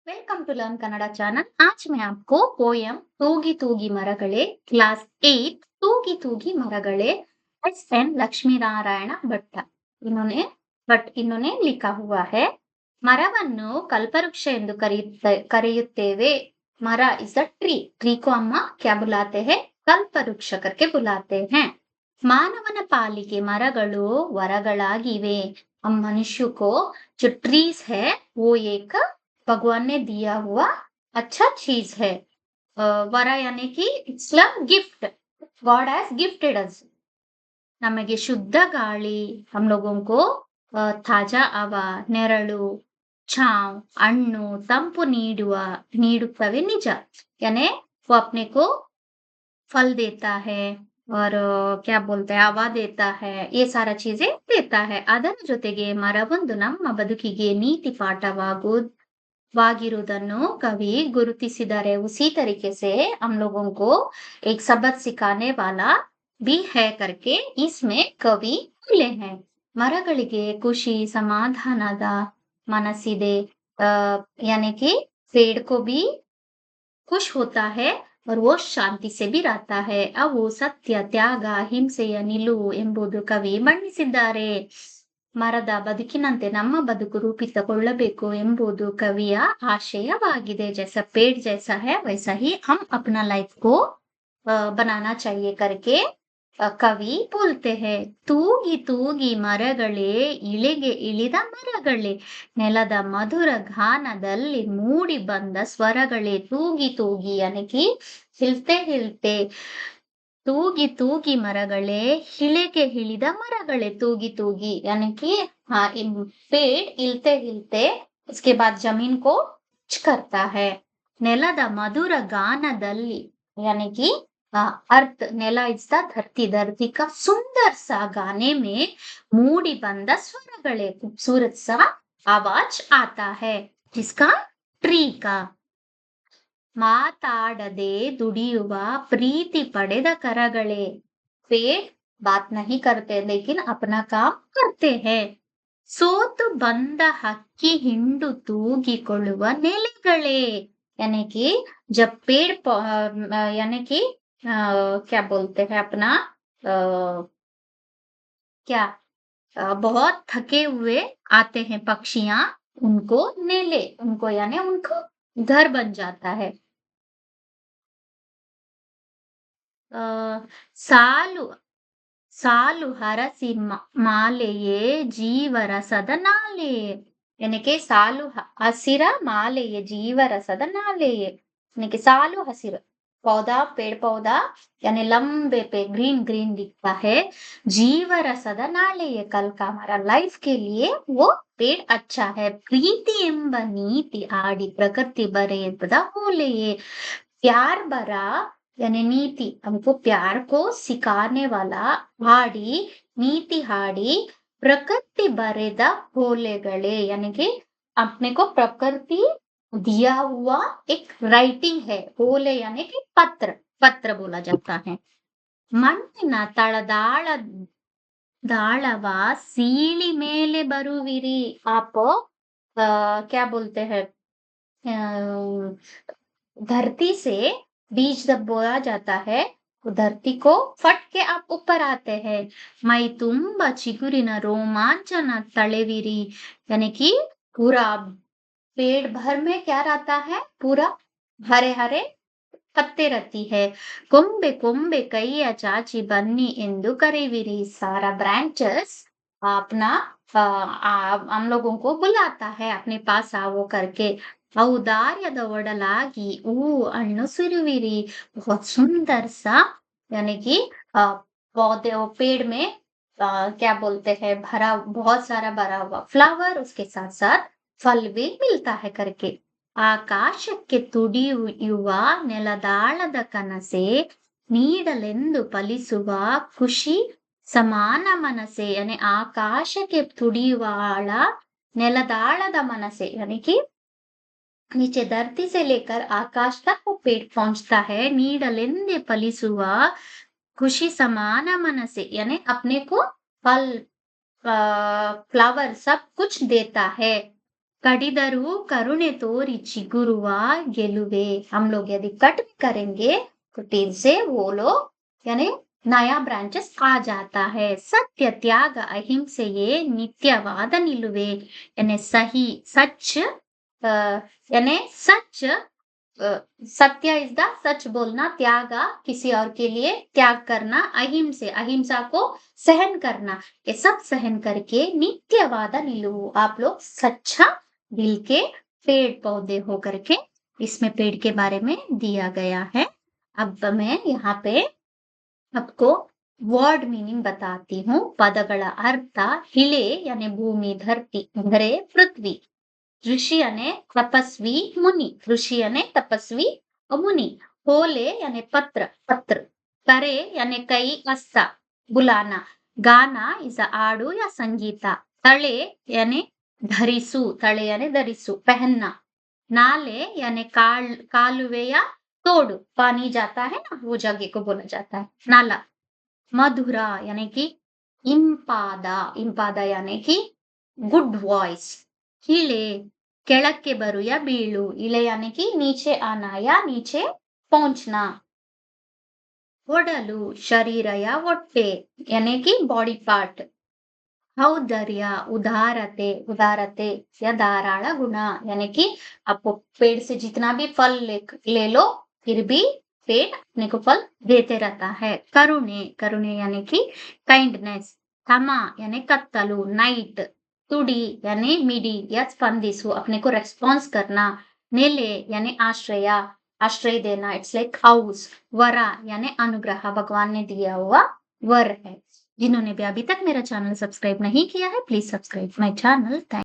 Welcome to learn Kannada channel. आज मैं आपको poem Tugi Tugi Maragale class 8 Tugi Tugi Maragale S N Lakshmi Narayan Bhatt इन्होंने लिखा हुआ है। ಮರವನ್ನು ಕಲ್ಪವೃಕ್ಷ ಎಂದು ಕರೆಯುತ್ತೇವೆ। ಮರ इज अ ट्री। ट्री को अम्मा क्या बुलाते हैं? कल्पवृक्ष करके बुलाते हैं। ಮಾನವನ ಪಾಲಿಗೆ ಮರಗಳು ವರಗಳಾಗಿವೆ। हम मनुष्य को जो ट्रीज है वो एक भगवान ने दिया हुआ अच्छा चीज है। वरा यानी कि it's gift. God has gifted us. ನಮಗೆ ಶುದ್ಧ ಗಾಳಿ हम लोगों को ತಾಜಾ ಹವಾ ನೆರಳು छांव ಹಣ್ಣು ತಂಪು ನೀಡುತ್ತವೆ ನಿಜ। यानी वो अपने को फल देता है और क्या बोलते हैं हवा देता है, ये सारा चीजें देता है। ಅದರ ಜೊತೆಗೆ ಮರವೊಂದು ನಮ್ಮ ಬದುಕಿಗೆ ನೀತಿ ಪಾಠವಾಗಿರುವುದನ್ನು कवि गुरुतिಸಿದ್ದಾರೆ। उसी तरीके से हम लोगों को एक सबक सिखाने वाला भी है करके इसमें कवि बोले हैं। ಮರಗಳಿಗೆ ಖುಷಿ ಸಮಾಧಾನದ ಮನಸ್ಸಿದೆ। आ, यानी कि पेड़ को भी खुश होता है और वो ಶಾಂತಿ से भी रहता है। ಅವು ಸತ್ಯ ತ್ಯಾಗ ಹಿಂಸೆಯ ನಿಲುವು ಎಂಬುದು ಕವಿ ಬಣ್ಣಿಸಿದ್ದಾರೆ। ಮರದ ಬದುಕಿನಂತೆ ನಮ್ಮ ಬದುಕು ರೂಪಿಸಿಕೊಳ್ಳಬೇಕು ಎಂಬುದು ಕವಿಯ ಆಶಯವಾಗಿದೆ। जैसा पेड़ जैसा है वैसा ही हम अपना लाइफ को बनाना चाहिए करके कवि बोलते हैं। ತೂಗಿ ತೂಗಿ ಮರಗಳೇ ಇಳೆಗೆ ಇಳಿದ ಮರಗಳೇ ನೆಲದ ಮಧುರ ಗಾನದಲ್ಲಿ ಮೂಡಿ ಬಂದ ಸ್ವರಗಳೇ ತೂಗಿ ತೂಗಿ यानी कि हिलते हिलते तूगी तूगी मरगळे हिलेगे हिलिद मरगळे तूगी तूगी यानी कि हाँ पेड़ हिलते हिलते उसके बाद जमीन को टच करता है। ನೆಲದ ಮಧುರ ಗಾನದಲ್ಲಿ यानी कि अर्थ नेला इज द धरती। धरती का सुंदर सा गाने में मूडी बंद स्वरगळे खूबसूरत सा आवाज आता है जिसका ट्री का। ಮಾತಾಡದೆ ದುಡಿಯುವ प्रीति पಡೆದ ಕರಗಳೇ पेड़ बात नहीं करते लेकिन अपना काम करते हैं। ಸೋತು ಬಂದ ಹಕ್ಕಿ ಹಿಂಡು ತೂಗಿಕೊಳ್ಳುವ ನೆಲೆಗಳೇ यानी कि जब पेड़ यानी कि क्या बोलते हैं अपना क्या बहुत थके हुए आते हैं पक्षियां उनको नेले उनको यानी उनको घर बन जाता है। ಸಾಲು ಸಾಲು ಹರಸಿ ಮಾಲೆಯೇ ಜೀವರಸದ ನಾಲೆಯೇ यानी कि सालु हसिर मालेये जीवरसद नालेये यानी कि सालु हसिर पौधा पेड़ पौधा यानी लंबे पे ग्रीन ग्रीन दिखता है। जीवरसद नालेये कल का हमारा लाइफ के लिए वो पेड़ अच्छा है। प्रीति ಎಂಬ ನೀತಿ आड़ी प्रकृति बरे होलेये प्यार बरा यानी नीति हमको प्यार को सिखाने वाला हाड़ी नीति हाड़ी प्रकृति बरेद होलेगले यानी कि अपने को प्रकृति दिया हुआ एक राइटिंग है। होले यानी कि पत्र पत्र बोला जाता है। ಮಣ್ಣಿನ ತಳದಾಳ ದಾಳವ सीली मेले बरुविरी आप क्या बोलते हैं धरती से बीज जब बोया जाता है तो धरती को फट के आप ऊपर आते हैं। मई ತುಂಬಾ ಚಿಗುರಿನ ರೋಮಾಂಚನ ತಳೆವಿರಿ यानी कि पूरा पेड़ भर में क्या रहता है पूरा हरे हरे पत्ते रहती है। ಕೊಂಬೆ ಕೊಂಬೆ ಕೈಯ ಚಾಚಿ ಬನ್ನಿ ಎಂದು ಕರೆವಿರಿ सारा ब्रांचेस अपना हम लोगों को बुलाता है अपने पास आओ करके। औदार्यದ ಒಡಲಾಗಿ ಹೂ ಹಣ್ಣು ಸುರಿವಿರಿ बहुत सुंदर सा यानी कि पौधे पेड़ में क्या बोलते हैं भरा बहुत सारा भरा हुआ फ्लावर उसके साथ साथ फल भी मिलता है करके। ಆಕಾಶಕ್ಕೆ ತುಡಿಯುವ ನೆಲದಾಳದ ಕನಸೆ ನೀಡಲೆಂದು ಫಲಿಸುವ ಖುಷಿ ಸಮಾನ ಮನಸೆ यानी ಆಕಾಶಕ್ಕೆ ತುಡಿಯುವ ಆಳ ನೆಲದಾಳದ ಮನಸೆ यानी कि नीचे धरती से लेकर आकाश तक वो पेड़ पहुंचता है। नीडलेंदे फलिसुआ खुशी समान मनसे यानी अपने को फल फ्लावर सब कुछ देता है। कडिदरू करुणे तोरी चिगुरुआ गेलुवे। हम लोग यदि कट भी करेंगे तो टीन से वो लोग यानी नया ब्रांचेस आ जाता है। सत्य त्याग अहिंसेये नित्यवाद निलुवे। यानी सही सच यानी सच सत्य इज द सच बोलना, त्याग किसी और के लिए त्याग करना, अहिंसे अहिंसा को सहन करना, ये सब सहन करके नित्यवाद निलुवु, आप लोग सच्चा दिल के पेड़ पौधे हो करके इसमें पेड़ के बारे में दिया गया है। अब मैं यहाँ पे आपको ವರ್ಡ್ ಮೀನಿಂಗ್ बताती हूँ। ಪದಗಳ ಅರ್ಥ ಹಿಲೆ ಯಾನೆ ಭೂಮಿ ಧರ್ತಿ ಧರೆ ಪೃಥ್ವಿ, ऋषि याने तपस्वी मुनि, ऋषि याने तपस्वी मुनि, होले याने पत्र पत्र, करे याने कई अस्सा बुलाना, गाना इस आड़ू या संगीता, तले याने धरिसु, तले याने धरिसु पहनना, नाले याने कालुवे या तोड़, पानी जाता है ना वो जगह को बोला जाता है नाला। मधुरा यानी कि इंपादा, इंपादा यानी कि गुड वॉइस। इले ಕೆಳಕ್ಕೆ ಬರು या ಬೀಳು, इले यानी कि नीचे आना या नीचे पहुंचना। ಒಡಲು शरीर या ಹೊಟ್ಟೆ यानी कि बॉडी पार्ट। औदार्य उदारते, उदारते या धाराಳ गुण यानी कि आपको पेड़ से जितना भी फल ले लो फिर भी पेड़ अपने को फल देते रहता है। करुणे, करुणे यानी कि काइंडनेस। तमा यानी कत्तलू नाइट। तुड़ी यानी मिडी या स्पंदिसु, अपने को रेस्पॉन्स करना। नेले यानी आश्रय, आश्रय देना, इट्स लाइक हाउस। वरा यानी अनुग्रह, भगवान ने दिया हुआ वर है। जिन्होंने भी अभी तक मेरा चैनल सब्सक्राइब नहीं किया है प्लीज सब्सक्राइब माय चैनल।